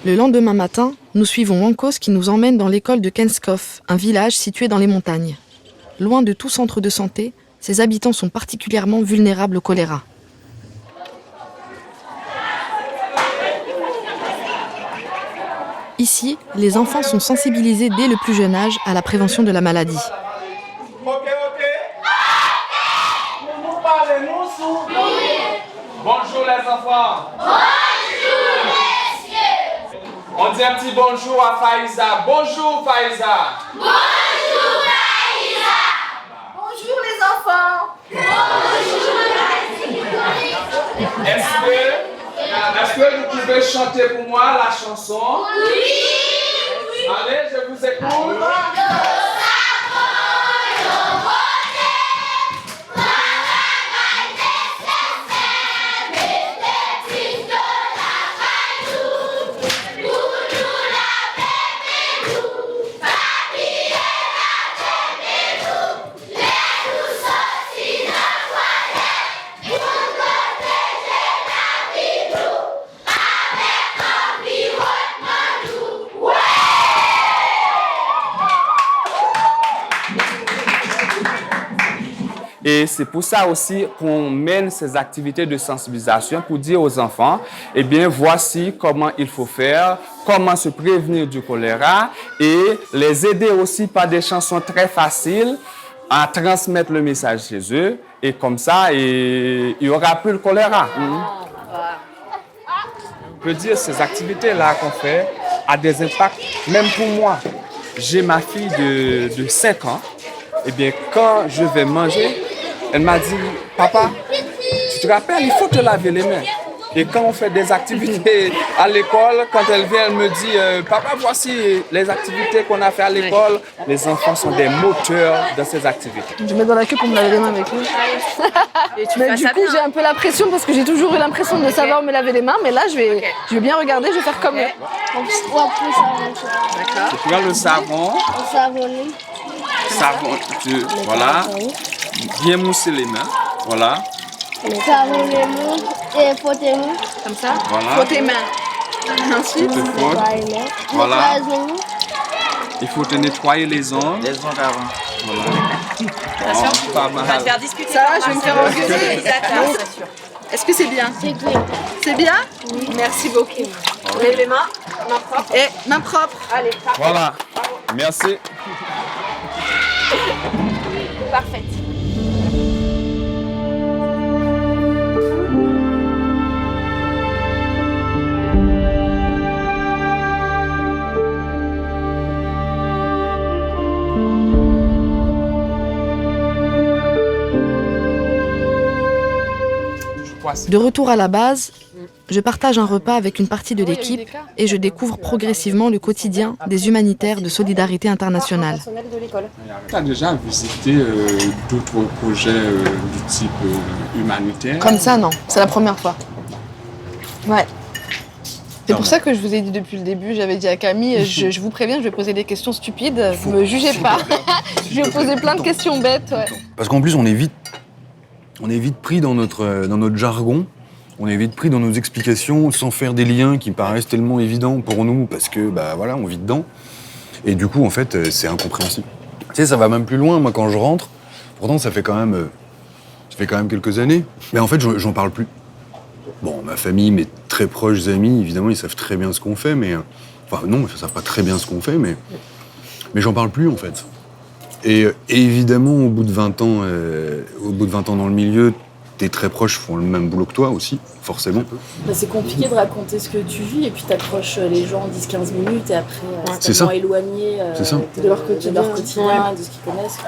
Le lendemain matin, nous suivons Wankos qui nous emmène dans l'école de Kenskov, un village situé dans les montagnes. Loin de tout centre de santé, ses habitants sont particulièrement vulnérables au choléra. Ici, les enfants sont sensibilisés dès le plus jeune âge à la prévention de la maladie. Bonjour les enfants. Bonjour messieurs. On dit un petit bonjour à Faïza. Bonjour Faïza. Bonjour Faïza. Bonjour les enfants. Bonjour Est-ce que vous pouvez chanter pour moi la chanson? Oui. Allez, je vous écoute. Et c'est pour ça aussi qu'on mène ces activités de sensibilisation pour dire aux enfants, eh bien, voici comment il faut faire, comment se prévenir du choléra et les aider aussi par des chansons très faciles à transmettre le message chez eux. Et comme ça, il n'y aura plus le choléra. Je peux dire, ces activités-là qu'on fait ont des impacts, même pour moi. J'ai ma fille de 5 ans. Eh bien, quand je vais manger, elle m'a dit, papa, tu te rappelles, il faut te laver les mains. Et quand on fait des activités à l'école, quand elle vient, elle me dit, papa, voici les activités qu'on a fait à l'école. Les enfants sont des moteurs de ces activités. Je mets dans la queue pour me laver les mains avec lui. Mais du coup, j'ai un peu la pression parce que j'ai toujours eu l'impression de savoir me laver les mains. Mais là, je vais bien regarder, je vais faire comme eux. D'accord. Tu prends le savon. Savon, voilà. Bien mousser les mains. Voilà. Savon les mains et frotter les mains. Comme ça. Voilà. Frotter les mains. Ensuite, voilà. Il faut te nettoyer les ongles. Les ongles avant. Voilà. Attention, Pas mal. on va te faire discuter. Ça va, je vais me faire engueuler. D'accord. Est-ce que c'est bien? C'est bien. C'est bien? Oui. Merci beaucoup. Lève les mains, main propre. Et main propre. Allez, parfait. Voilà. Merci. Parfait. De retour à la base, je partage un repas avec une partie de l'équipe et je découvre progressivement le quotidien des humanitaires de solidarité internationale. Tu as déjà visité d'autres projets du type humanitaire? Comme ça, non. C'est la première fois. Ouais. C'est pour ça que je vous ai dit depuis le début, j'avais dit à Camille, je vous préviens, je vais poser des questions stupides, ne me jugez pas. Je vais poser plein de questions bêtes. Ouais. Parce qu'en plus, on est vite pris dans notre jargon, on est vite pris dans nos explications sans faire des liens qui paraissent tellement évidents pour nous parce que, bah voilà, on vit dedans. Et du coup, en fait, c'est incompréhensible. Tu sais, ça va même plus loin, moi, quand je rentre. Pourtant, ça fait quand même quelques années. Mais en fait, j'en parle plus. Bon, ma famille, mes très proches amis, évidemment, ils savent très bien ce qu'on fait, mais... Enfin, non, ils savent pas très bien ce qu'on fait, mais j'en parle plus, en fait. Et évidemment, au bout de 20 ans dans le milieu, tes très proches font le même boulot que toi aussi, forcément. Bah, c'est compliqué de raconter ce que tu vis et puis t'approches les gens 10-15 minutes et après c'est tellement ça. éloigné C'est ça. de leur quotidien, de ce qu'ils connaissent.